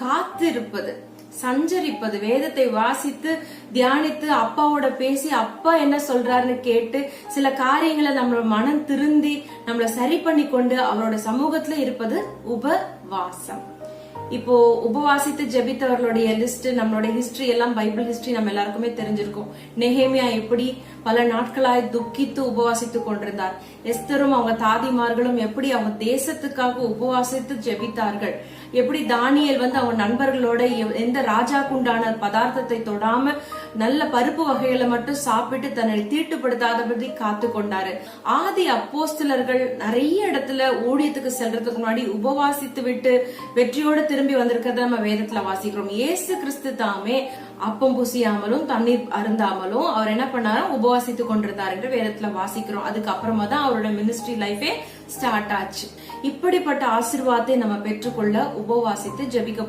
காத்திருப்பது, சஞ்சரிப்பது, வேதத்தை வாசித்து தியானித்து அப்பாவோட பேசி அப்பா என்ன சொல்றாருன்னு கேட்டு சில காரியங்களை நம்மளோட மனம் திருந்தி நம்மள சரி பண்ணி கொண்டு அவரோட சமூகத்துல இருப்பது உபவாசம். இப்போ உபவாசித்து ஜெபித்தவர்களுடைய லிஸ்ட், நம்மளோட ஹிஸ்டரி எல்லாம் பைபிள் ஹிஸ்டரி நம்ம எல்லாருக்குமே தெரிஞ்சிருக்கும். நெகேமியா எப்படி பல நாட்களாய் துக்கித்து உபவாசித்து கொண்டிருந்தார். எஸ்தரும் அவங்க தாதிமார்களும் எப்படி அவங்க தேசத்துக்காக உபவாசித்து ஜெபித்தார்கள். எப்படி தானியேல் அவங்க நண்பர்களோட எந்த ராஜாக்குண்டான பதார்த்தத்தை தொடாம நல்ல பருப்பு வகைகளை மட்டும் சாப்பிட்டு தன்னை தீட்டுப்படுத்தாதபடி காத்து கொண்டாரு. ஆதி அப்போஸ்தலர்கள் நிறைய இடத்துல ஊழியத்துக்கு செல்றதுக்கு முன்னாடி உபவாசித்து விட்டு வெற்றியோட திரும்பி வந்திருக்கிறத நம்ம வேதத்துல வாசிக்கிறோம். இயேசு கிறிஸ்து தாமே அப்பம் புசியாமலும் தண்ணீர் அருந்தாமலும் அவர் என்ன பண்ணாரு, உபவாசித்து கொண்டிருந்தார் என்று வேதத்துல வாசிக்கிறோம். அதுக்கப்புறமா தான் அவரோட மினிஸ்ட்ரி லைஃபே ஸ்டார்ட் ஆச்சு. இப்படிப்பட்ட ஆசீர்வாதத்தை நம்ம பெற்றுக்கொள்ள உபவாசித்து ஜெபிக்க